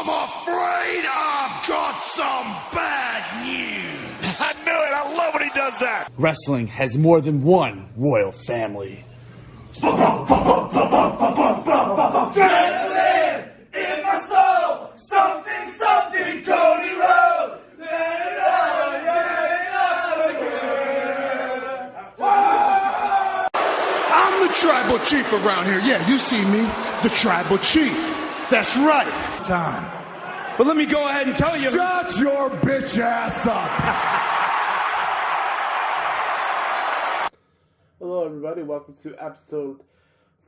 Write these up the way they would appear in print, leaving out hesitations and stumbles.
I'm afraid I've got some bad news. I knew it. I love when he does that. Wrestling has more than one royal family. Adrenaline in my soul, something, Cody Rhodes. I'm the tribal chief around here. Yeah, you see me, the tribal chief. That's right. Time. But let me go ahead and tell you. Shut your bitch ass up. Hello, everybody. Welcome to episode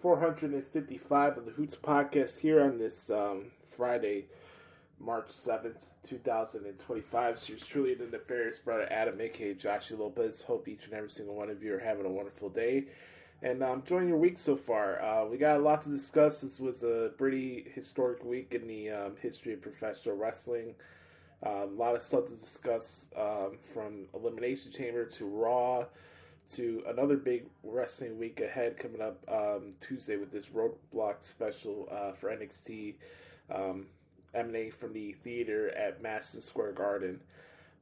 455 of the Hoots Podcast here on this Friday, March 7th, 2025. So yours truly, the nefarious brother Adam, a.k.a. Joshie Lopez. Hope each and every single one of you are having a wonderful day. And enjoying your week so far. We got a lot to discuss. This was a pretty historic week in the history of professional wrestling. A lot of stuff to discuss, from Elimination Chamber to Raw to another big wrestling week ahead coming up Tuesday with this Roadblock special for NXT, emanating from the theater at Madison Square Garden.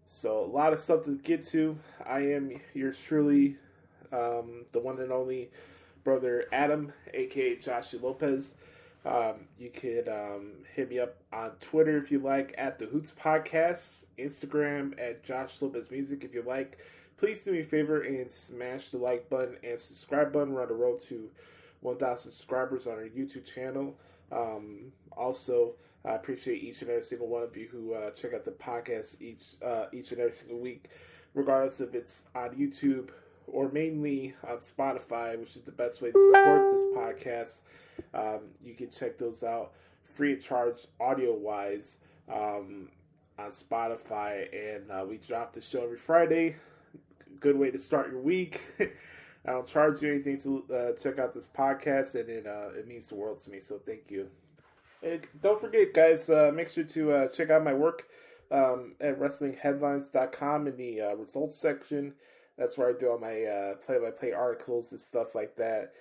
So a lot of stuff to get to. I am yours truly, the one and only brother Adam, a.k.a. Joshie Lopez. You could hit me up on Twitter if you like, at the Hoots Podcast, Instagram at Josh Lopez Music if you like. Please do me a favor and smash the like button and subscribe button. We're on the road to 1,000 subscribers on our YouTube channel. Also, I appreciate each and every single one of you who check out the podcast each and every single week, regardless if it's on YouTube or mainly on Spotify, which is the best way to support this podcast. You can check those out free of charge, audio-wise, on Spotify. And we drop the show every Friday. Good way to start your week. I don't charge you anything to check out this podcast, and it means the world to me, so thank you. And don't forget, guys, make sure to check out my work at WrestlingHeadlines.com in the results section. That's where I do all my play-by-play articles and stuff like that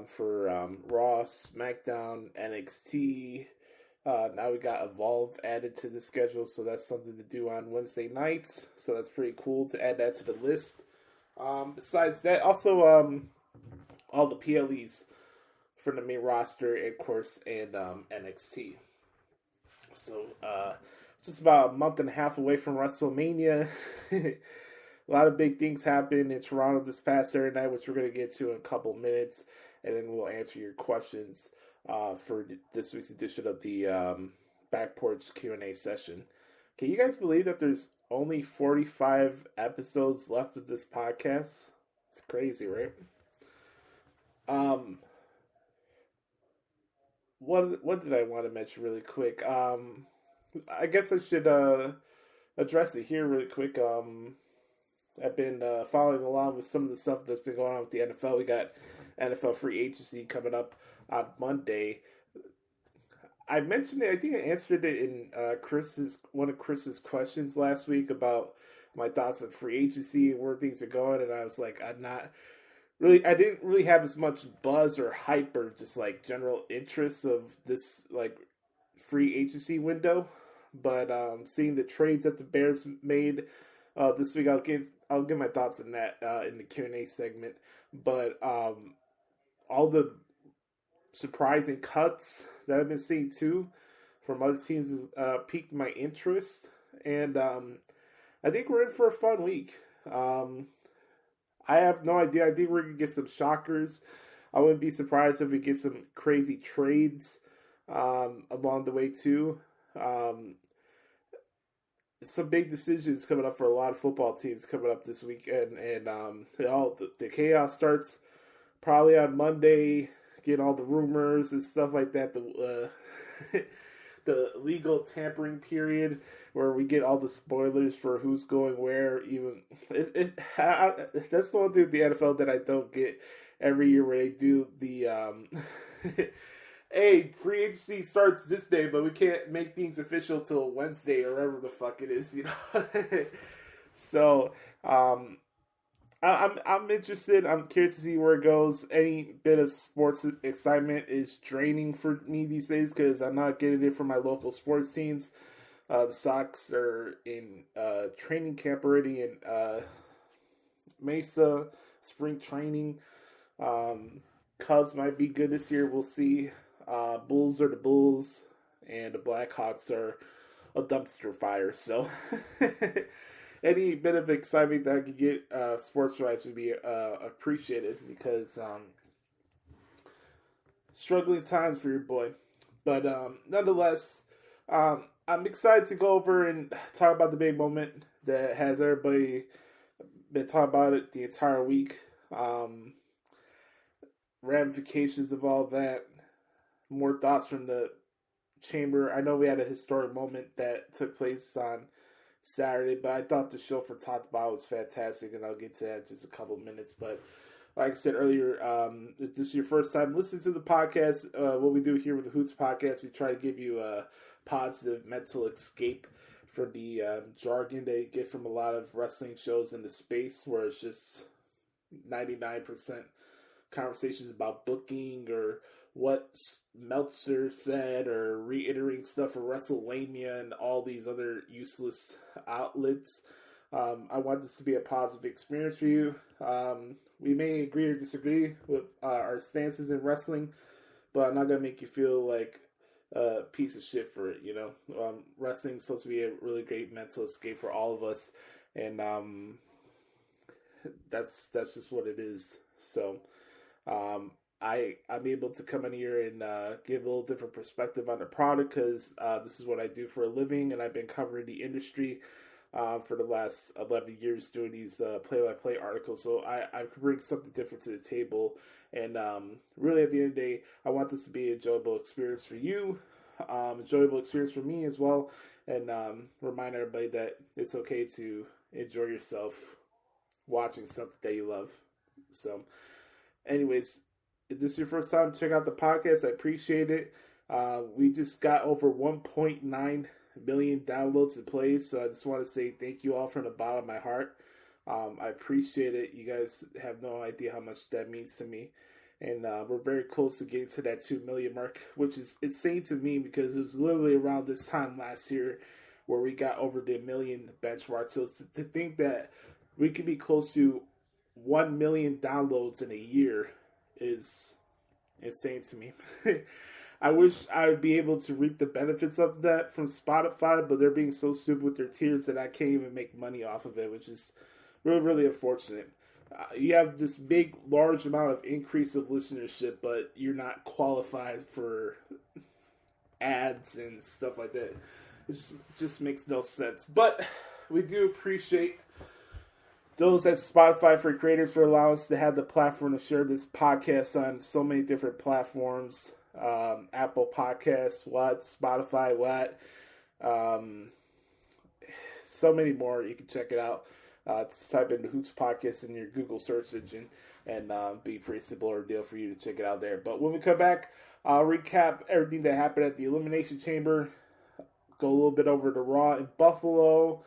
for Raw, SmackDown, NXT. Now we got Evolve added to the schedule, so that's something to do on Wednesday nights. So that's pretty cool to add that to the list. Besides that, also all the PLEs from the main roster, and of course, and NXT. So just about a month and a half away from WrestleMania. A lot of big things happened in Toronto this past Saturday night, which we're going to get to in a couple minutes, and then we'll answer your questions for this week's edition of the Back Porch Q&A session. Can you guys believe that there's only 45 episodes left of this podcast? It's crazy, right? What did I want to mention really quick? I guess I should address it here really quick. I've been following along with some of the stuff that's been going on with the NFL. We got NFL free agency coming up on Monday. I mentioned it. I think I answered it in one of Chris's questions last week about my thoughts on free agency and where things are going. And I was like, I didn't really have as much buzz or hype or just like general interest of this like free agency window. But seeing the trades that the Bears made this week, I'll give my thoughts on that in the Q&A segment. But all the surprising cuts that I've been seeing too from other teams has piqued my interest, and I think we're in for a fun week. I have no idea. I think we're gonna get some shockers. I wouldn't be surprised if we get some crazy trades along the way too. Some big decisions coming up for a lot of football teams coming up this weekend, and the chaos starts probably on Monday. Getting all the rumors and stuff like that. The legal tampering period where we get all the spoilers for who's going where. Even that's the one thing with the NFL that I don't get every year, where they do the hey, free agency starts this day, but we can't make things official till Wednesday or whatever the fuck it is, you know. So I'm interested. I'm curious to see where it goes. Any bit of sports excitement is draining for me these days because I'm not getting it from my local sports teams. The Sox are in training camp already in Mesa, spring training. Cubs might be good this year. We'll see. Bulls are the Bulls, and the Blackhawks are a dumpster fire. So any bit of excitement that I could get sports-wise would be appreciated because struggling times for your boy. But nonetheless, I'm excited to go over and talk about the big moment that has everybody been talking about it the entire week. Ramifications of all that. More thoughts from the chamber. I know we had a historic moment that took place on Saturday, but I thought the show from top to bottom was fantastic, and I'll get to that in just a couple of minutes. But like I said earlier, if this is your first time listening to the podcast, what we do here with the Hoots Podcast, we try to give you a positive mental escape from the jargon that you get from a lot of wrestling shows in the space where it's just 99% conversations about booking or what Meltzer said or reiterating stuff for WrestleMania and all these other useless outlets. I want this to be a positive experience for you. We may agree or disagree with our stances in wrestling, but I'm not going to make you feel like a piece of shit for it, you know. Wrestling is supposed to be a really great mental escape for all of us, and that's just what it is. So I'm able to come in here and give a little different perspective on the product because this is what I do for a living, and I've been covering the industry for the last 11 years doing these play-by-play articles. So I could bring something different to the table, and really at the end of the day, I want this to be an enjoyable experience for you, enjoyable experience for me as well, and remind everybody that it's okay to enjoy yourself watching something that you love. So anyways, if this is your first time, check out the podcast. I appreciate it. We just got over 1.9 million downloads and plays, so I just want to say thank you all from the bottom of my heart. I appreciate it. You guys have no idea how much that means to me. And we're very close to getting to that 2 million mark, which is insane to me because it was literally around this time last year where we got over the 1 million benchmark. So to think that we could be close to 1 million downloads in a year is insane to me. I wish I would be able to reap the benefits of that from Spotify, but they're being so stupid with their tiers that I can't even make money off of it, which is really, really unfortunate. You have this big, large amount of increase of listenership, but you're not qualified for ads and stuff like that. It just makes no sense. But we do appreciate those at Spotify for Creators for allowing us to have the platform to share this podcast on so many different platforms. Apple Podcasts, Spotify, so many more. You can check it out. Just type in the Hoots Podcast in your Google search engine, and be a pretty simple ordeal for you to check it out there. But when we come back, I'll recap everything that happened at the Elimination Chamber, go a little bit over to Raw in Buffalo,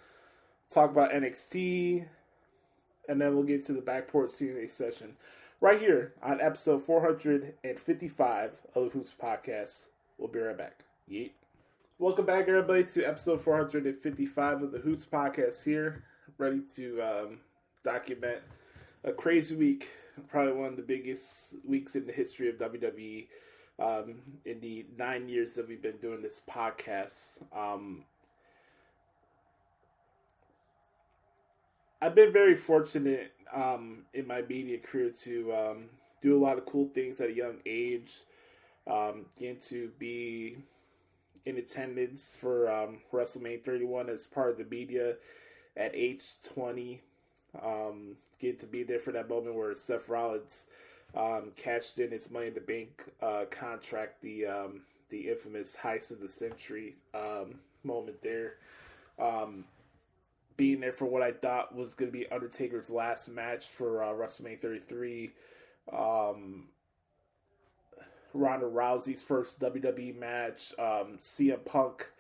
talk about NXT, and then we'll get to the Back Porch Q&A session right here on episode 455 of the Hoots Podcast. We'll be right back. Yeet. Welcome back, everybody, to episode 455 of the Hoots Podcast here. Ready to document a crazy week, probably one of the biggest weeks in the history of WWE in the 9 years that we've been doing this podcast. I've been very fortunate in my media career to do a lot of cool things at a young age, getting to be in attendance for WrestleMania 31 as part of the media at age 20, get to be there for that moment where Seth Rollins cashed in his Money in the Bank contract, the infamous heist of the century moment there. Being there for what I thought was going to be Undertaker's last match for WrestleMania 33. Ronda Rousey's first WWE match. CM Punk.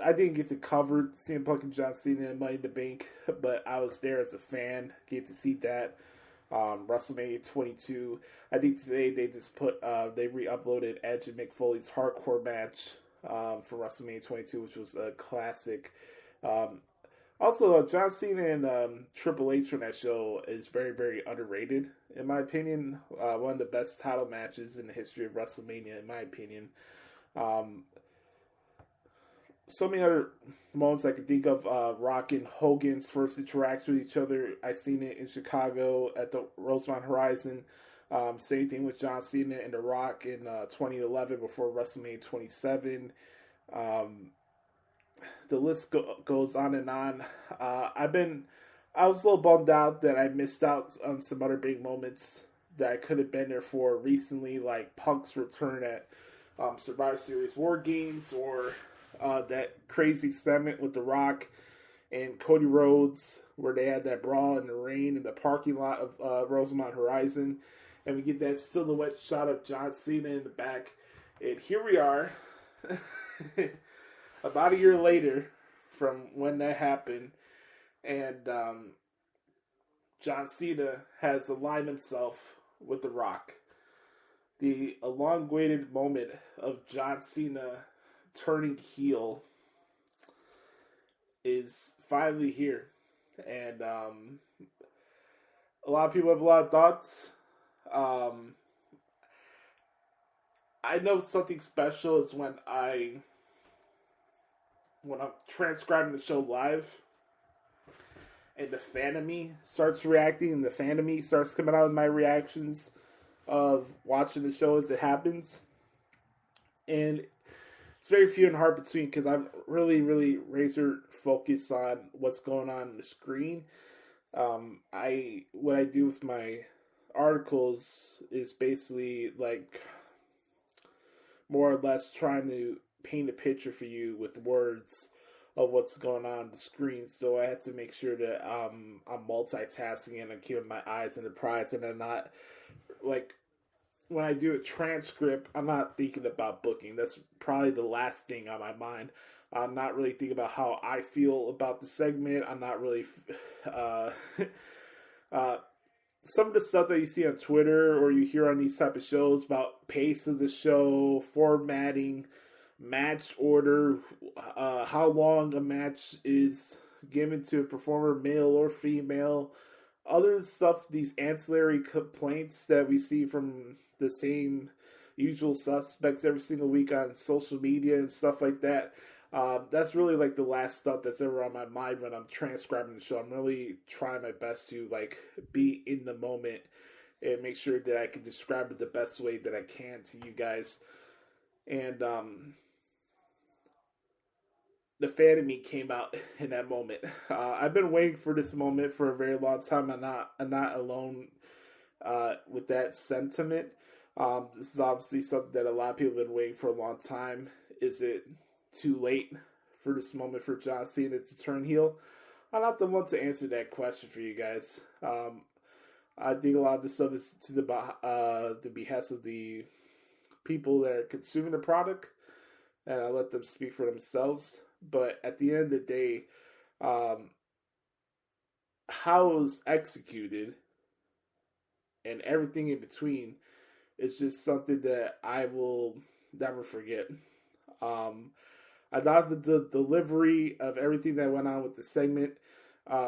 I didn't get to cover CM Punk and John Cena and Money in the Bank, but I was there as a fan. Get to see that. WrestleMania 22. I think today they just they re-uploaded Edge and Mick Foley's hardcore match for WrestleMania 22, which was a classic. Also, John Cena and Triple H on that show is very, very underrated, in my opinion. One of the best title matches in the history of WrestleMania, in my opinion. So many other moments I could think of. Rock and Hogan's first interaction with each other. I seen it in Chicago at the Rosemont Horizon. Same thing with John Cena and The Rock in 2011 before WrestleMania 27. The list goes on and on. I was a little bummed out that I missed out on some other big moments that I could have been there for recently, like Punk's return at Survivor Series War Games, or that crazy segment with The Rock and Cody Rhodes, where they had that brawl in the rain in the parking lot of Rosemont Horizon. And we get that silhouette shot of John Cena in the back. And here we are, about a year later from when that happened. And John Cena has aligned himself with The Rock. The elongated moment of John Cena turning heel is finally here. And a lot of people have a lot of thoughts. I know something special is when I'm transcribing the show live and the fan of me starts reacting, and the fan of me starts coming out with my reactions of watching the show as it happens. And it's very few and hard between, because I'm really, really razor focused on what's going on the screen. What I do with my articles is basically like more or less trying to paint a picture for you with words of what's going on the screen. So I have to make sure that I'm multitasking and I'm keeping my eyes on the prize, and I'm not, like, when I do a transcript, I'm not thinking about booking. That's probably the last thing on my mind. I'm not really thinking about how I feel about the segment. I'm not really some of the stuff that you see on Twitter or you hear on these type of shows about pace of the show, formatting, match order, how long a match is given to a performer, male or female, other stuff, these ancillary complaints that we see from the same usual suspects every single week on social media and stuff like that. That's really like the last stuff that's ever on my mind when I'm transcribing the show. I'm really trying my best to like be in the moment and make sure that I can describe it the best way that I can to you guys. And the fan of me came out in that moment. I've been waiting for this moment for a very long time. I'm not alone with that sentiment. This is obviously something that a lot of people have been waiting for a long time. Is it too late for this moment for John Cena to turn heel? I'm not the one to answer that question for you guys. I think a lot of this stuff is to the behest of the people that are consuming the product, and I let them speak for themselves. But at the end of the day, how it was executed and everything in between is just something that I will never forget. I thought the delivery of everything that went on with the segment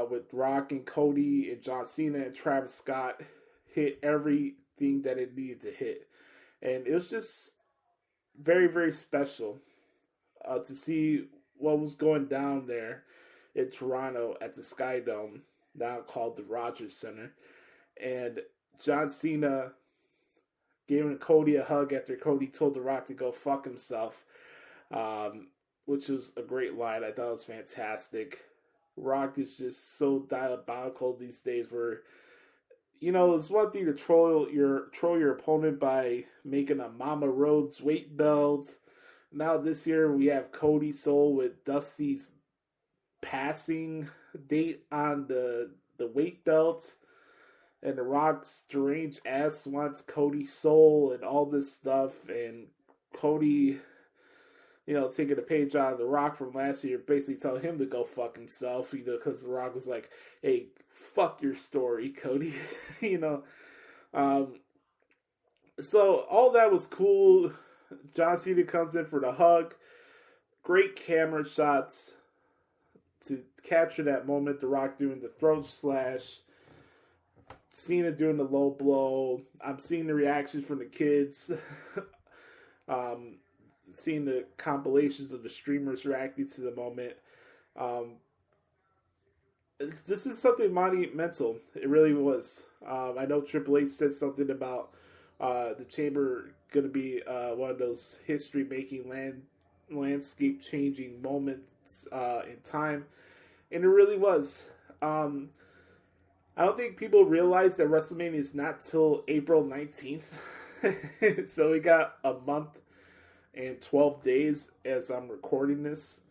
with Rock and Cody and John Cena and Travis Scott hit everything that it needed to hit. And it was just very, very special to see what was going down there in Toronto at the Sky Dome, now called the Rogers Center. And John Cena giving Cody a hug after Cody told The Rock to go fuck himself, which was a great line. I thought it was fantastic. Rock is just so diabolical these days where, you know, it's one thing to troll your opponent by making a Mama Rhodes weight belt. Now this year we have Cody Soul with Dusty's passing date on the weight belt. And The Rock's strange ass wants Cody Soul and all this stuff. And Cody taking a page out of The Rock from last year, basically telling him to go fuck himself, because The Rock was like, hey, fuck your story, Cody, So all that was cool. John Cena comes in for the hug. Great camera shots to capture that moment. The Rock doing the throat slash. Cena doing the low blow. I'm seeing the reactions from the kids. Seeing the compilations of the streamers reacting to the moment. This is something monumental. It really was. I know Triple H said something about the Chamber going to be one of those history-making, landscape-changing moments in time. And it really was. I don't think people realize that WrestleMania is not till April 19th. So we got a month and 12 days as I'm recording this.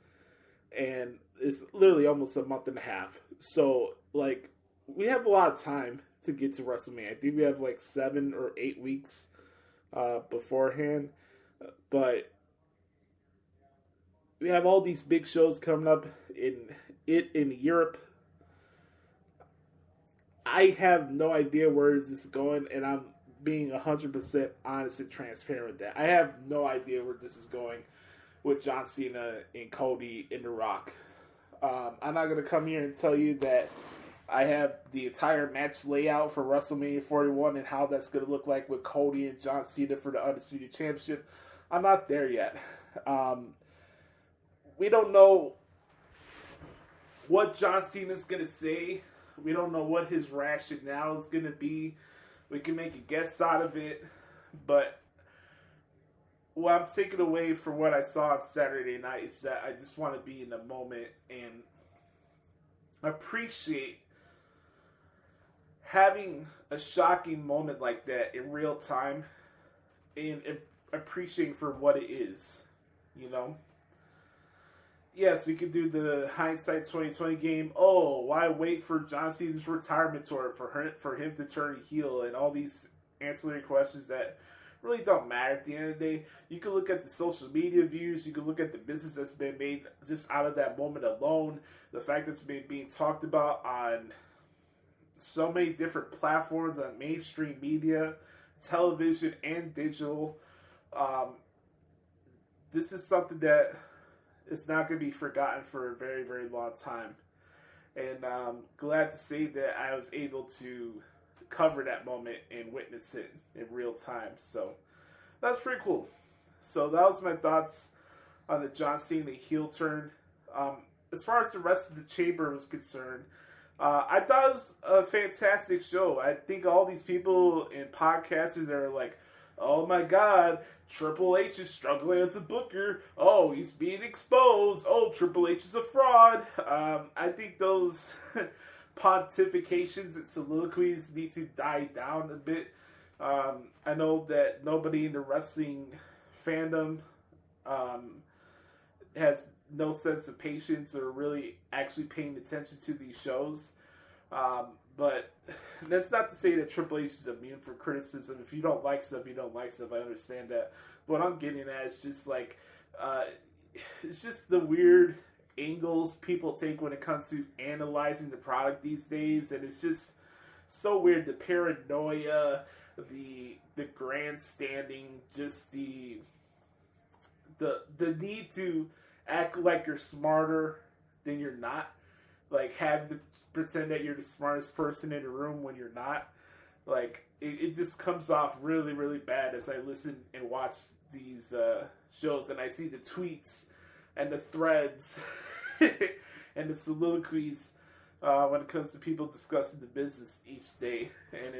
And it's literally almost a month and a half. So, we have a lot of time to get to WrestleMania. I think we have 7 or 8 weeks beforehand. But we have all these big shows coming up in Europe. I have no idea where this is going, and I'm being 100% honest and transparent with that. I have no idea where this is going with John Cena and Cody and The Rock. I'm not going to come here and tell you that I have the entire match layout for WrestleMania 41 and how that's going to look like with Cody and John Cena for the Undisputed Championship. I'm not there yet. We don't know what John Cena's going to say. We don't know what his rationale is going to be. We can make a guess out of it. But what I'm taking away from what I saw on Saturday night is that I just want to be in the moment and appreciate having a shocking moment like that in real time and appreciating for what it is, Yes, we could do the hindsight 2020 game. Oh, why wait for John Cena's retirement tour for him to turn heel and all these ancillary questions that really don't matter at the end of the day. You can look at the social media views. You can look at the business that's been made just out of that moment alone. The fact that it's been being talked about on so many different platforms, on mainstream media, television, and digital. This is something that is not going to be forgotten for a very, very long time. And I'm glad to say that I was able to cover that moment and witness it in real time. So that's pretty cool. So that was my thoughts on the John Cena heel turn. As far as the rest of the Chamber was concerned, I thought it was a fantastic show. I think all these people and podcasters are like, oh my God, Triple H is struggling as a booker. Oh, he's being exposed. Oh, Triple H is a fraud. I think those pontifications and soliloquies need to die down a bit. I know that nobody in the wrestling fandom has no sense of patience or really actually paying attention to these shows. But that's not to say that Triple H is immune from criticism. If you don't like stuff, you don't like stuff. I understand that. What I'm getting at is just it's just the weird angles people take when it comes to analyzing the product these days, and it's just so weird. The paranoia, the grandstanding, just the need to act like you're smarter than you're not, have to pretend that you're the smartest person in the room when you're not. It just comes off really, really bad as I listen and watch these shows, and I see the tweets and the threads and the soliloquies when it comes to people discussing the business each day. And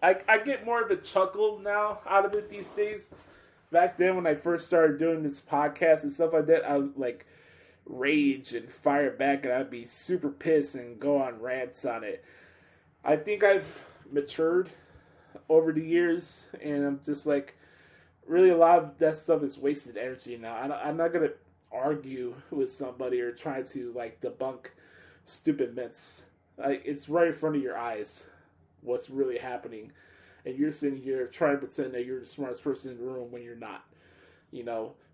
I get more of a chuckle now out of it these days. Back then when I first started doing this podcast and stuff like that, I would rage and fire back, and I'd be super pissed and go on rants on it. I think I've matured over the years, and I'm just really a lot of that stuff is wasted energy now. I'm not going to argue with somebody or try to debunk stupid myths. It's right in front of your eyes what's really happening, and you're sitting here trying to pretend that you're the smartest person in the room when you're not.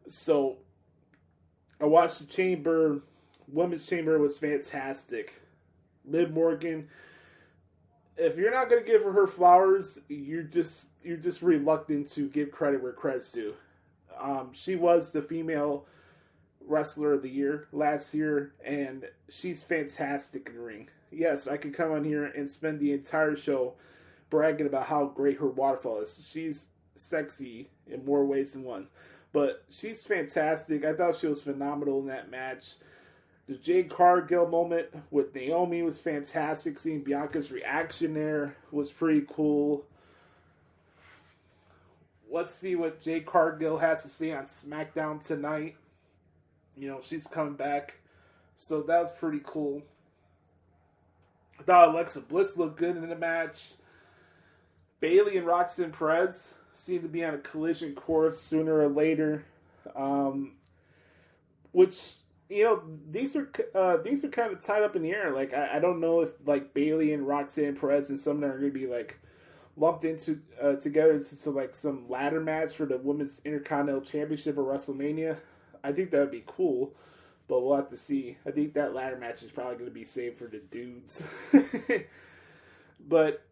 So I watched the Chamber. Women's Chamber was fantastic. Liv Morgan, if you're not gonna give her flowers, you're just reluctant to give credit where credit's due. She was the female wrestler of the year last year, and she's fantastic in the ring. Yes, I could come on here and spend the entire show bragging about how great her waterfall is. She's sexy in more ways than one, but she's fantastic. I thought she was phenomenal in that match. The Jade Cargill moment with Naomi was fantastic. Seeing Bianca's reaction there was pretty cool. Let's see what Jade Cargill has to say on SmackDown tonight. You know, she's coming back. So that was pretty cool. I thought Alexa Bliss looked good in the match. Bayley and Roxanne Perez seem to be on a collision course sooner or later. Which, you know, these are kind of tied up in the air. Like, I don't know if, like, Bayley and Roxanne Perez and some of them are going to be, like, lumped into together into, like, some ladder match for the Women's Intercontinental Championship or WrestleMania. I think that would be cool, but we'll have to see. I think that ladder match is probably going to be saved for the dudes. But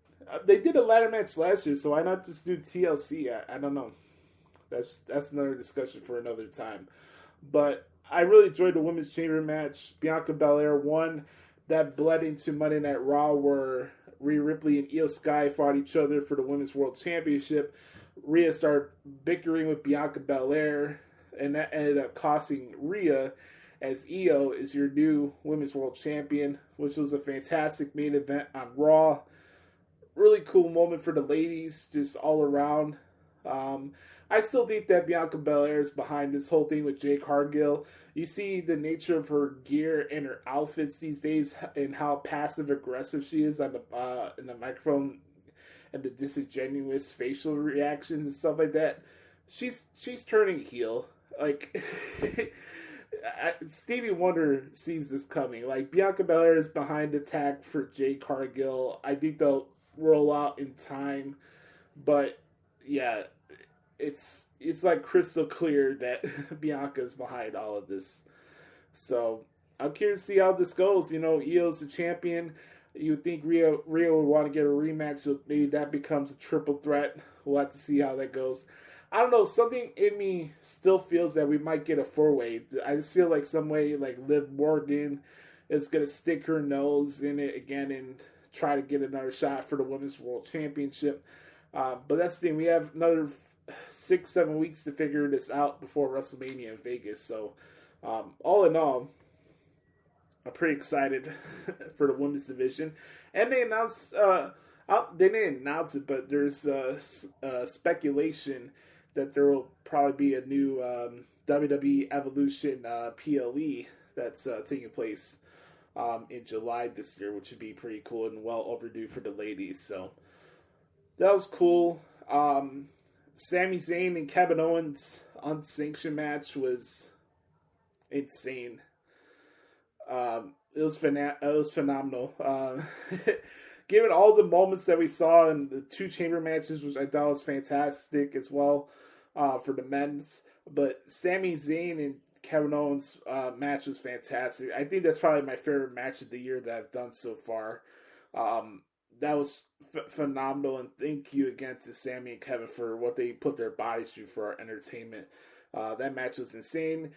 they did a ladder match last year, so why not just do TLC? I don't know. That's another discussion for another time. But I really enjoyed the Women's Chamber match. Bianca Belair won. That bled into Monday Night Raw, where Rhea Ripley and Io Sky fought each other for the Women's World Championship. Rhea started bickering with Bianca Belair, and that ended up costing Rhea, as Io is your new Women's World Champion, which was a fantastic main event on Raw. Really cool moment for the ladies, just all around. I still think that Bianca Belair is behind this whole thing with Jade Cargill. You see the nature of her gear and her outfits these days, and how passive aggressive she is on the in the microphone, and the disingenuous facial reactions and stuff like that. She's turning heel. Like, Stevie Wonder sees this coming. Like, Bianca Belair is behind the tag for Jade Cargill. I think they'll roll out in time, but yeah, it's like crystal clear that Bianca is behind all of this. So I'm curious to see how this goes. You know, Io's the champion. You would think Rhea would want to get a rematch, so maybe that becomes a triple threat. We'll have to see how that goes. I don't know, something in me still feels that we might get a four-way. I just feel like some way, like, Liv Morgan is going to stick her nose in it again and try to get another shot for the Women's World Championship. But that's the thing. We have another 6-7 weeks to figure this out before WrestleMania in Vegas. So, all in all, I'm pretty excited for the women's division. And they announced, they didn't announce it, but there's speculation that there will probably be a new WWE Evolution PLE that's taking place in July this year, which would be pretty cool and well overdue for the ladies. So that was cool. Sami Zayn and Kevin Owens unsanctioned match was insane. It was phenomenal. Given all the moments that we saw in the two chamber matches, which I thought was fantastic as well for the men's, but Sami Zayn and Kevin Owens match was fantastic. I think that's probably my favorite match of the year that I've done so far. That was phenomenal, and thank you again to Sami and Kevin for what they put their bodies through for our entertainment. That match was insane.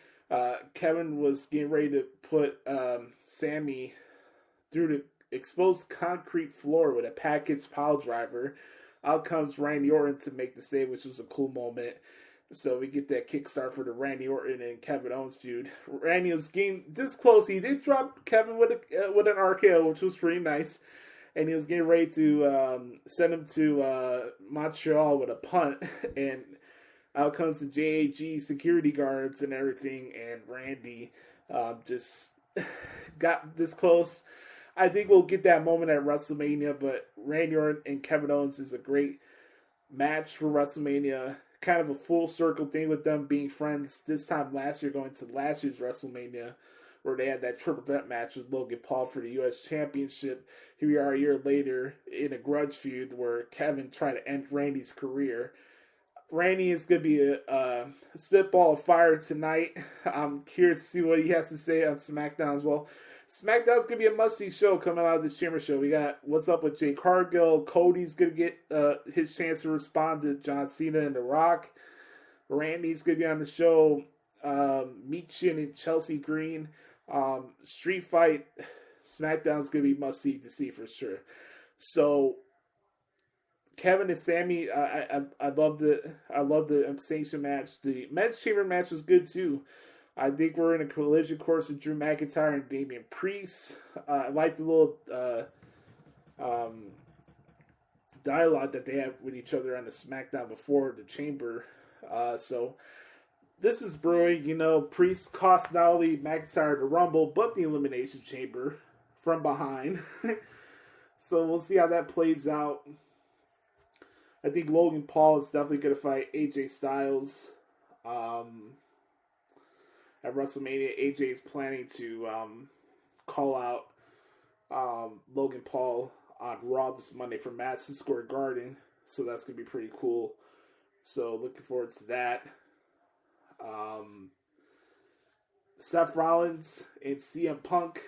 Kevin was getting ready to put Sami through the exposed concrete floor with a package pile driver. Out comes Randy Orton to make the save, which was a cool moment. So we get that kickstart for the Randy Orton and Kevin Owens feud. Randy was getting this close. He did drop Kevin with an RKO, which was pretty nice. And he was getting ready to send him to Montreal with a punt. And out comes the JAG security guards and everything. And Randy just got this close. I think we'll get that moment at WrestleMania. But Randy Orton and Kevin Owens is a great match for WrestleMania. Kind of a full circle thing with them being friends this time last year, going to last year's WrestleMania, where they had that triple threat match with Logan Paul for the U.S. Championship. Here we are a year later in a grudge feud where Kevin tried to end Randy's career. Randy is going to be a spitball of fire tonight. I'm curious to see what he has to say on SmackDown as well. SmackDown's going to be a must-see show coming out of this Chamber show. We got What's Up with Jay Cargill. Cody's going to get his chance to respond to John Cena and The Rock. Randy's going to be on the show. Michin and Chelsea Green. Street Fight. SmackDown's going to be must-see to see for sure. So, Kevin and Sammy, I love the Extinction match. The men's chamber match was good too. I think we're in a collision course with Drew McIntyre and Damian Priest. I like the little dialogue that they have with each other on the SmackDown before the chamber. So this is brewing. You know, Priest cost not only McIntyre the Rumble, but the Elimination Chamber from behind. So we'll see how that plays out. I think Logan Paul is definitely going to fight AJ Styles at WrestleMania. AJ is planning to call out Logan Paul on Raw this Monday for Madison Square Garden. So that's going to be pretty cool. So looking forward to that. Seth Rollins and CM Punk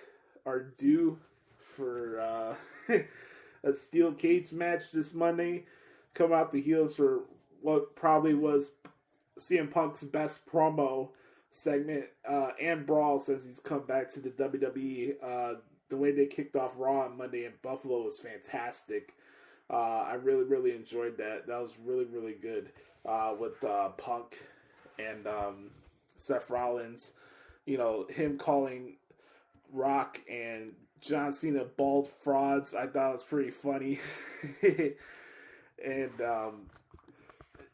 are due for a steel cage match this Monday. Come out the heels for what probably was CM Punk's best promo segment and brawl since he's come back to the WWE. The way they kicked off Raw on Monday in Buffalo was fantastic. I really, really enjoyed that. That was really, really good with Punk and Seth Rollins. You know, him calling Rock and John Cena bald frauds, I thought was pretty funny. And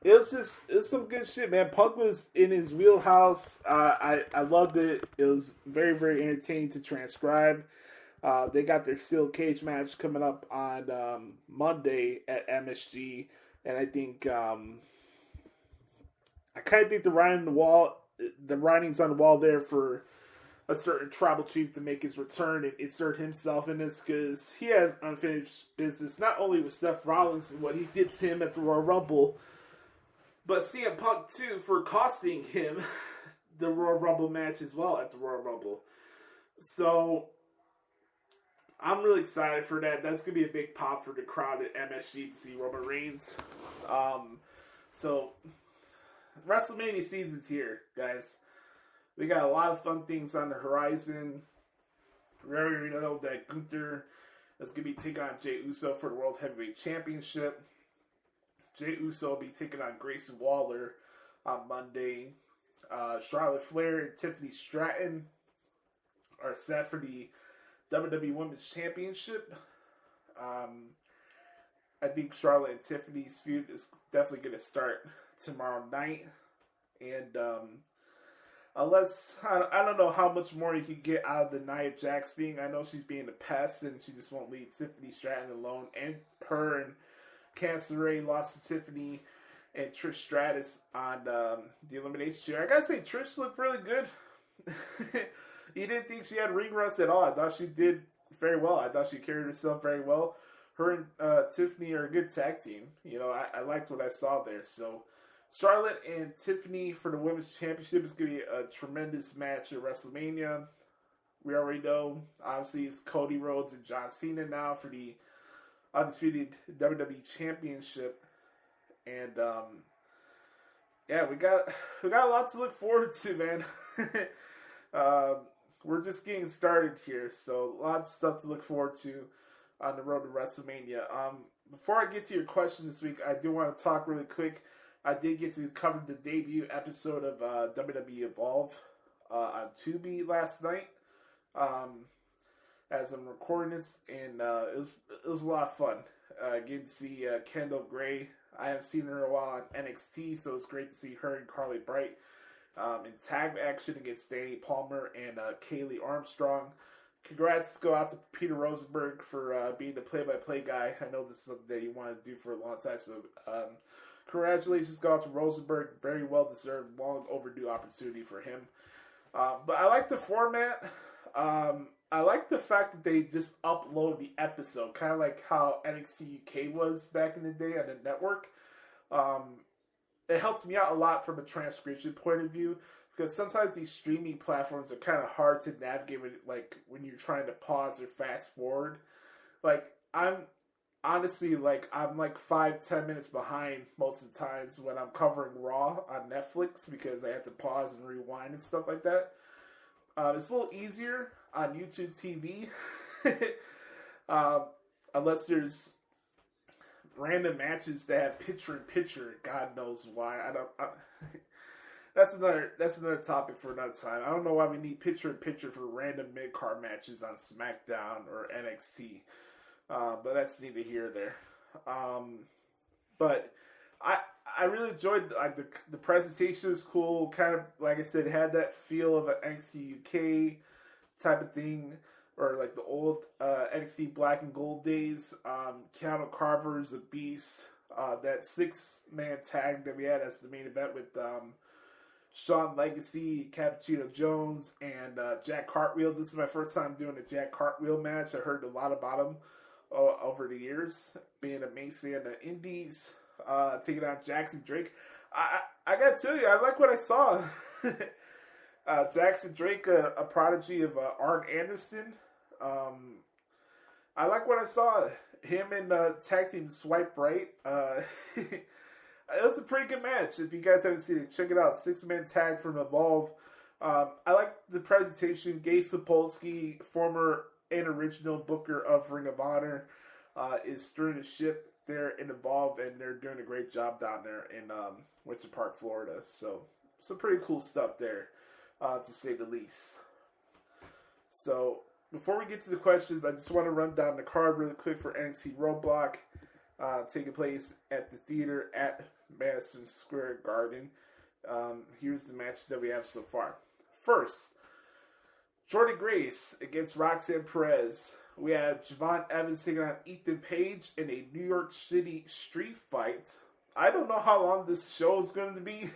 it was some good shit, man. Punk was in his wheelhouse. I loved it. It was very, very entertaining to transcribe. They got their steel cage match coming up on Monday at MSG, and I think I kind of think the writing's on the wall there for a certain tribal chief to make his return and insert himself in this because he has unfinished business, not only with Seth Rollins and what he did to him at the Royal Rumble, but CM Punk too for costing him the Royal Rumble match as well at the Royal Rumble. So I'm really excited for that. That's going to be a big pop for the crowd at MSG to see Roman Reigns. So WrestleMania season's here, guys. We got a lot of fun things on the horizon. We already know that Gunther is going to be taking on Jey Uso for the World Heavyweight Championship. Jey Uso will be taking on Grayson Waller on Monday. Charlotte Flair and Tiffany Stratton are set for the WWE Women's Championship. I think Charlotte and Tiffany's feud is definitely going to start tomorrow night. And unless, I don't know how much more you can get out of the Nia Jax thing. I know she's being a pest and she just won't leave Tiffany Stratton alone. And her and Candice LeRae lost to Tiffany and Trish Stratus on the Elimination Chamber. I gotta say, Trish looked really good. You didn't think she had ring rust at all. I thought she did very well. I thought she carried herself very well. Her and Tiffany are a good tag team. You know, I liked what I saw there. So Charlotte and Tiffany for the Women's Championship is going to be a tremendous match at WrestleMania. We already know, obviously, it's Cody Rhodes and John Cena now for the undisputed WWE Championship. And, yeah, we got a lot to look forward to, man. We're just getting started here, so lots of stuff to look forward to on the road to WrestleMania. Before I get to your questions this week, I do want to talk really quick. I did get to cover the debut episode of WWE Evolve on Tubi last night as I'm recording this, and it was a lot of fun. Getting to see Kendall Gray. I haven't seen her in a while on NXT, so it's great to see her and Carly Bright in tag action against Danny Palmer and Kaylee Armstrong. Congrats go out to Peter Rosenberg for being the play-by-play guy. I know this is something that he wanted to do for a long time, so congratulations go out to Rosenberg. Very well-deserved, long overdue opportunity for him. But I like the format. I like the fact that they just upload the episode, kind of like how NXT UK was back in the day on the network. it helps me out a lot from a transcription point of view, because sometimes these streaming platforms are kind of hard to navigate when you're trying to pause or fast forward. Like, I'm 5-10 minutes behind most of the times when I'm covering Raw on Netflix, because I have to pause and rewind and stuff like that. It's a little easier on YouTube TV, unless there's random matches that have picture-in-picture. God knows why. That's another topic for another time. I don't know why we need picture-in-picture for random mid-card matches on SmackDown or NXT. But that's neither here nor there. But I really enjoyed the presentation. Was cool. Kind of, like I said, it had that feel of an NXT UK type of thing, or like the old NXT Black and Gold days. Keanu Carver's a beast. That 6-man tag that we had as the main event with Shawn Legacy, Cappuccino Jones, and Jack Cartwheel. This is my first time doing a Jack Cartwheel match. I heard a lot about him over the years, being a mainstay in the Indies, taking on Jackson Drake. I gotta tell you, I like what I saw. Jackson Drake, a prodigy of Arn Anderson. I like what I saw. Him and tag team Swipe Right. It was a pretty good match. If you guys haven't seen it, check it out. 6-man tag from Evolve. I like the presentation. Gay Sapolsky, former and original booker of Ring of Honor, is steering the ship there in Evolve, and they're doing a great job down there in Winter Park, Florida. So, some pretty cool stuff there, to say the least. So, before we get to the questions, I just want to run down the card really quick for NXT Roadblock, taking place at the theater at Madison Square Garden. Here's the match that we have so far. First, Jordynne Grace against Roxanne Perez. We have Javon Evans taking on Ethan Page in a New York City street fight. I don't know how long this show is going to be,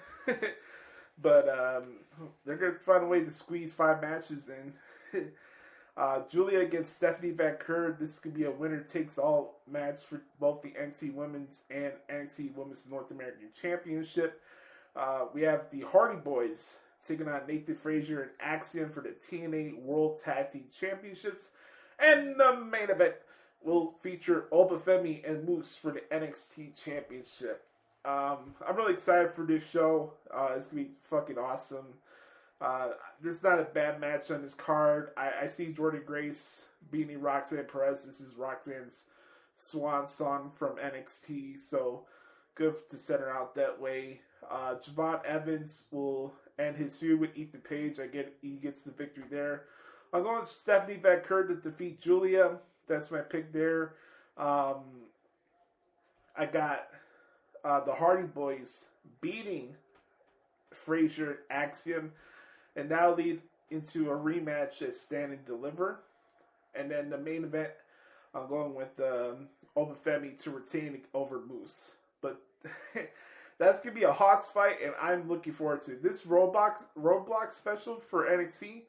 but they're going to find a way to squeeze 5 matches in. Julia against Stephanie Vancouver. This could be a winner-takes-all match for both the NXT Women's and NXT Women's North American Championship. We have the Hardy Boys taking on Nathan Frazier and Axiom for the TNA World Tag Team Championships. And the main event will feature Obafemi and Moose for the NXT Championship. I'm really excited for this show. It's going to be fucking awesome. There's not a bad match on this card. I see Jordynne Grace beating Roxanne Perez. This is Roxanne's swan song from NXT, so good to set her out that way. Javon Evans will end his feud with Ethan Page. He gets the victory there. I'm going with Stephanie Vancouver to defeat Julia. That's my pick there. I got the Hardy Boys beating Frazier and Axiom, and now lead into a rematch at Stand and Deliver. And then the main event, I'm going with Obafemi to retain over Moose. But that's going to be a hoss fight, and I'm looking forward to it. This Roadblock special for NXT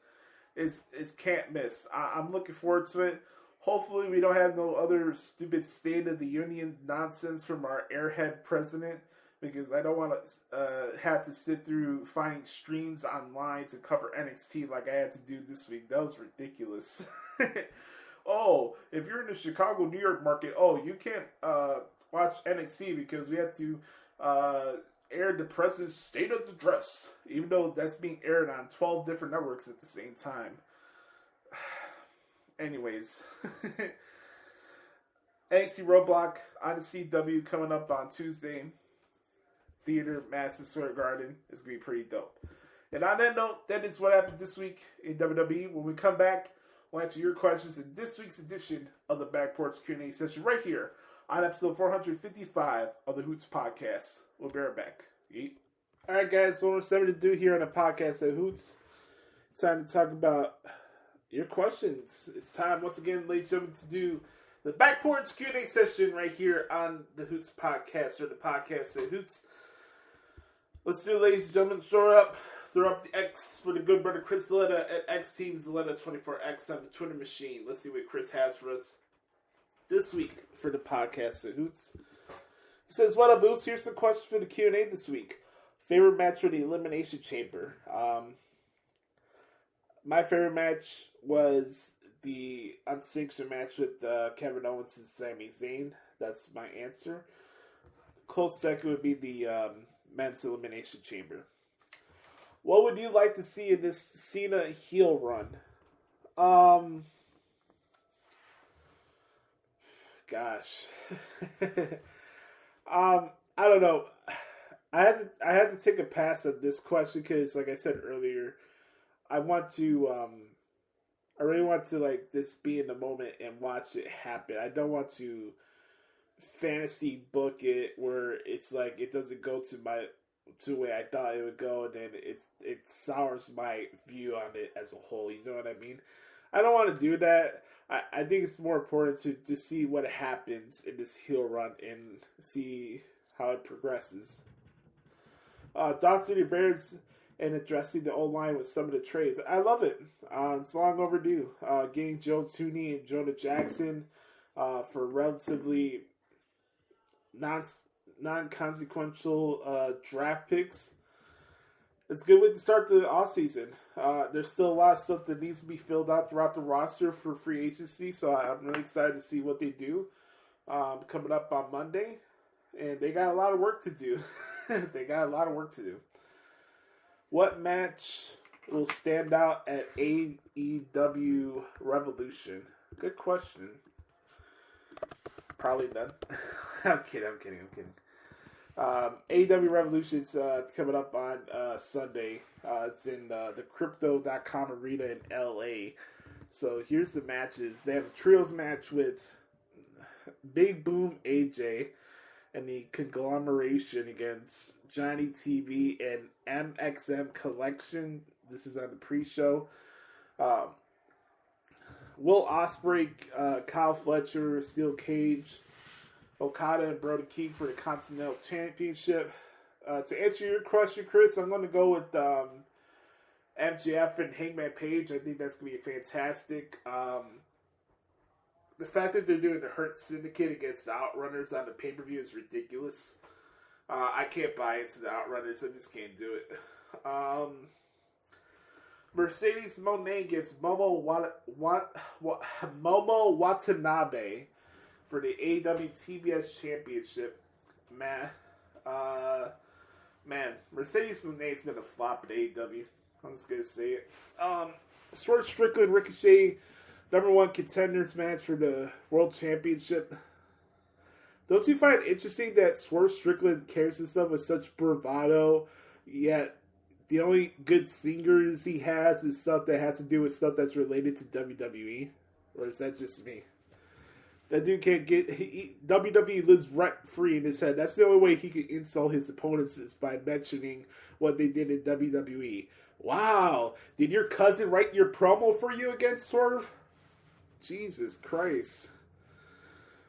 is can't miss. I'm looking forward to it. Hopefully we don't have no other stupid State of the Union nonsense from our airhead president, because I don't want to have to sit through finding streams online to cover NXT like I had to do this week. That was ridiculous. Oh, if you're in the Chicago, New York market, you can't watch NXT because we have to air the president's State of the Dress, even though that's being aired on 12 different networks at the same time. Anyways, NXT Roadblock on the CW coming up on Tuesday. Theater, Madison Square Garden. It's going to be pretty dope. And on that note, that is what happened this week in WWE. When we come back, we'll answer your questions in this week's edition of the Back Porch Q&A session right here on episode 455 of the Hoots Podcast. We'll be right back. Yeet. All right, guys. What we're starting to do here on the podcast at Hoots, it's time to talk about your questions. It's time, once again, ladies and gentlemen, to do the Back Porch Q&A session right here on the Hoots Podcast, or the podcast at Hoots. Let's do it, ladies and gentlemen. Throw up the X for the good brother Chris Zaletta at X Teams Zaletta24X on the Twitter machine. Let's see what Chris has for us this week for the podcast at Hoots. He says, what up, Boots? Here's some questions for the Q&A this week. Favorite match for the Elimination Chamber? My favorite match was the unsanctioned match with Kevin Owens and Sami Zayn. That's my answer. Close second would be the men's Elimination Chamber. What would you like to see in this Cena heel run? Gosh. I don't know. I had to take a pass at this question because, like I said earlier, I really want to like just be in the moment and watch it happen. I don't want to fantasy book it where it's like it doesn't go to the way I thought it would go, and then it sours my view on it as a whole. You know what I mean? I don't want to do that. I think it's more important to see what happens in this heel run and see how it progresses. Dr. the Bears and addressing the O-line with some of the trades. I love it. It's long overdue. Getting Joe Tooney and Jonah Jackson for relatively non-consequential draft picks. It's a good way to start the offseason. There's still a lot of stuff that needs to be filled out throughout the roster for free agency, so I'm really excited to see what they do coming up on Monday. And they got a lot of work to do. What match will stand out at AEW Revolution? Good question. Probably none. I'm kidding. AEW Revolution's coming up on Sunday. It's in the Crypto.com Arena in LA. So here's the matches. They have a trios match with Big Boom AJ and the Conglomeration against Johnny TV and MXM Collection. This is on the pre-show. Will Ospreay, Kyle Fletcher, Steel Cage, Okada, and Brody King for the Continental Championship. To answer your question, Chris, I'm going to go with MJF and Hangman Page. I think that's going to be fantastic. The fact that they're doing the Hurt Syndicate against the Outrunners on the pay-per-view is ridiculous. I can't buy into the Outrunners. I just can't do it. Mercedes Moné against Momo Watanabe for the AEW TBS Championship. Man, Mercedes Moné's been a flop at AEW. I'm just going to say it. Swerve Strickland Ricochet #1 contenders match for the World Championship. Don't you find it interesting that Swerve Strickland carries himself with such bravado, yet the only good singers he has is stuff that has to do with stuff that's related to WWE? Or is that just me? That dude can't get... WWE lives rent-free in his head. That's the only way he can insult his opponents is by mentioning what they did in WWE. Wow! Did your cousin write your promo for you against Swerve? Jesus Christ.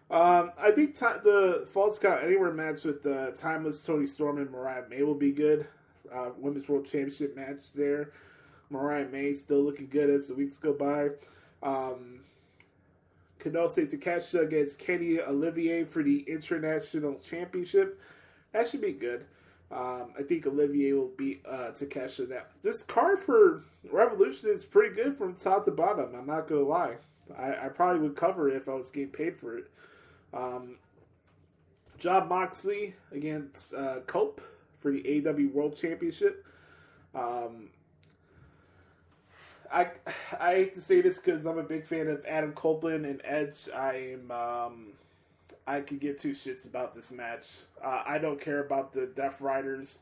I think the Falls Count Anywhere match with Timeless, Toni Storm, and Mariah May will be good. Women's World Championship match there. Mariah May still looking good as the weeks go by. Kanose Takeshita against Kenny Olivier for the International Championship. That should be good. I think Olivier will beat Takeshita now. This card for Revolution is pretty good from top to bottom. I'm not going to lie. I probably would cover it if I was getting paid for it. Jon Moxley against Cope for the AEW World Championship. I hate to say this because I'm a big fan of Adam Copeland and Edge. I could give two shits about this match. I don't care about the Death Riders.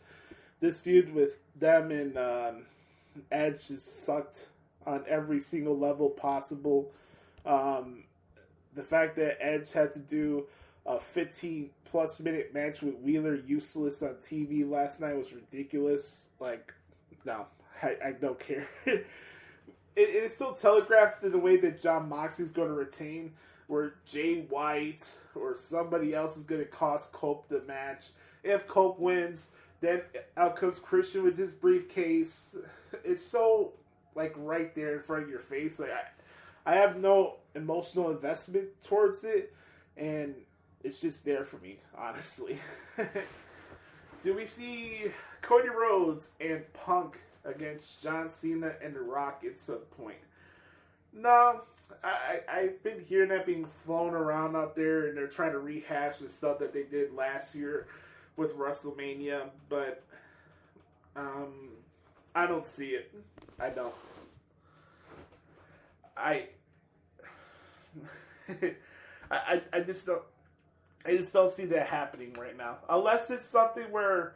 This feud with them and Edge has sucked on every single level possible. The fact that Edge had to do a 15-plus minute match with Wheeler Useless on TV last night was ridiculous. Like, no, I don't care. It's so telegraphed in the way that Jon Moxley's going to retain, where Jay White or somebody else is going to cost Cope the match. If Cope wins, then out comes Christian with his briefcase. It's so, like, right there in front of your face. Like, I have no emotional investment towards it, and it's just there for me, honestly. Do we see Cody Rhodes and Punk against John Cena and The Rock at some point? No, I've been hearing that being flown around out there, and they're trying to rehash the stuff that they did last year with WrestleMania, but I don't see it. I don't. I just don't. I just don't see that happening right now, unless it's something where,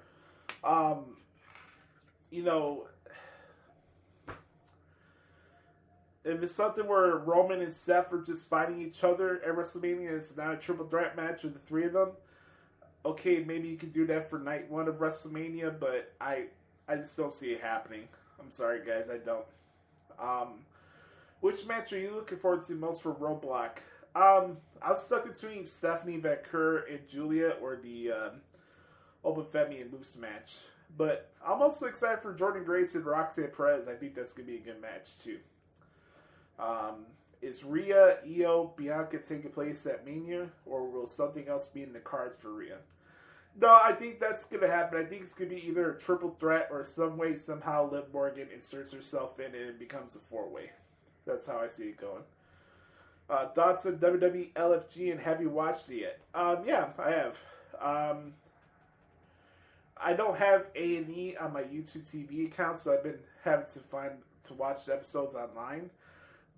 if it's something where Roman and Seth are just fighting each other at WrestleMania, and it's not a triple threat match with the three of them. Okay, maybe you could do that for night one of WrestleMania, but I just don't see it happening. I'm sorry, guys, I don't. Which match are you looking forward to most for Roadblock? I was stuck between Stephanie Vaquer and Julia or the Open Femi and Moose match. But I'm also excited for Jordan Grace and Roxanne Perez. I think that's going to be a good match, too. Is Rhea, Io, Bianca taking place at Mania, or will something else be in the cards for Rhea? No, I think that's going to happen. I think it's going to be either a triple threat or some way, somehow Liv Morgan inserts herself in and it becomes a four-way. That's how I see it going. Thoughts on WWE LFG, and have you watched it yet? Yeah, I have. I don't have A&E on my YouTube TV account, so I've been having to watch the episodes online.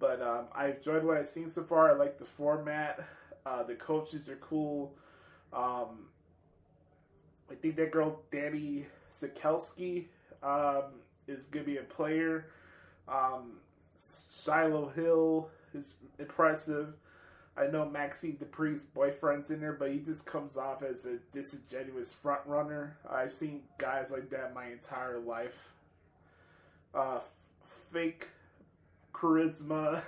But I've enjoyed what I've seen so far. I like the format. The coaches are cool. I think that girl, Danny Sikelski, is going to be a player. Shiloh Hill is impressive. I know Maxine Dupree's boyfriend's in there, but he just comes off as a disingenuous front runner. I've seen guys like that my entire life. Fake charisma,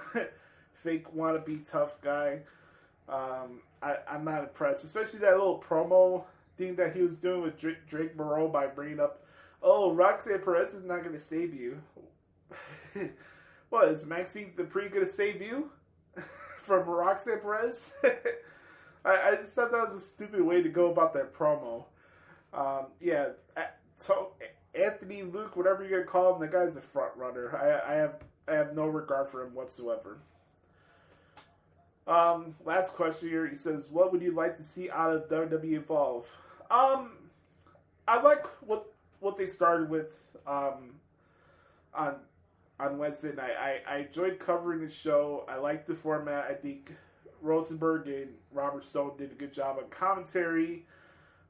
fake wannabe tough guy. I'm not impressed, especially that little promo thing that he was doing with Drake Moreau by bringing up, oh, Roxanne Perez is not going to save you. What, is Maxine Dupree going to save you from Roxanne Perez? I just thought that was a stupid way to go about that promo. Anthony, Luke, whatever you're going to call him, the guy's a front runner. I have no regard for him whatsoever. Last question here. He says, what would you like to see out of WWE Evolve? I like what they started with on Wednesday night. I enjoyed covering the show. I liked the format. I think Rosenberg and Robert Stone did a good job on commentary.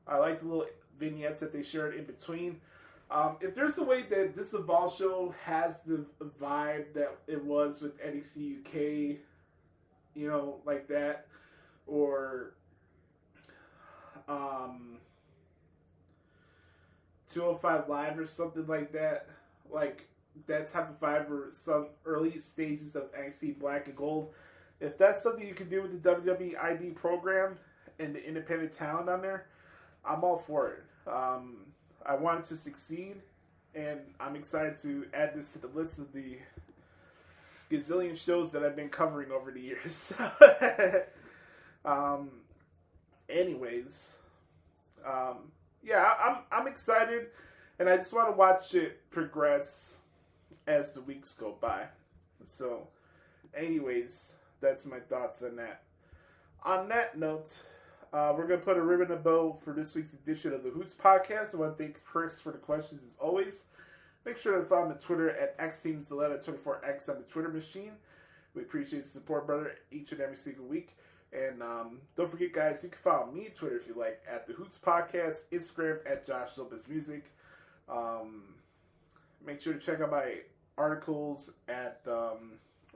I like the little vignettes that they shared in between. If there's a way that this Evolve show has the vibe that it was with NXT UK, like that, or 205 Live or something like that, like that type of vibe, or some early stages of NXT Black and Gold. If that's something you can do with the WWE ID program and the independent talent on there, I'm all for it. I want it to succeed, and I'm excited to add this to the list of the gazillion shows that I've been covering over the years. I'm excited, and I just want to watch it progress as the weeks go by. So, anyways, that's my thoughts on that. On that note, we're going to put a ribbon in a bow for this week's edition of the Hoots Podcast. I want to thank Chris for the questions as always. Make sure to follow me on Twitter at XTeamsTheLetta24X on the Twitter machine. We appreciate the support, brother, each and every single week. And don't forget, guys, you can follow me on Twitter if you like at the Hoots Podcast, Instagram at Joshie Lopez Music. Make sure to check out my articles at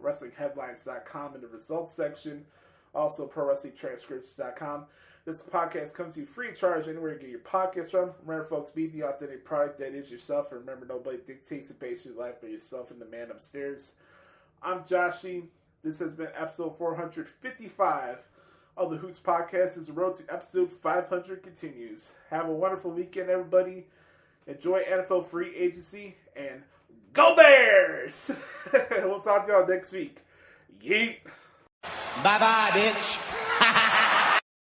WrestlingHeadlines.com in the results section. Also, ProWrestlingTranscripts.com. This podcast comes to you free of charge anywhere you get your podcast from. Remember, folks, be the authentic product that is yourself. And remember, nobody dictates the pace of your life but yourself and the man upstairs. I'm Joshie. This has been episode 455 of the Hoots Podcast. As the road to episode 500 continues. Have a wonderful weekend, everybody. Enjoy NFL free agency. And go Bears! We'll talk to y'all next week. Yeet! Bye-bye, bitch.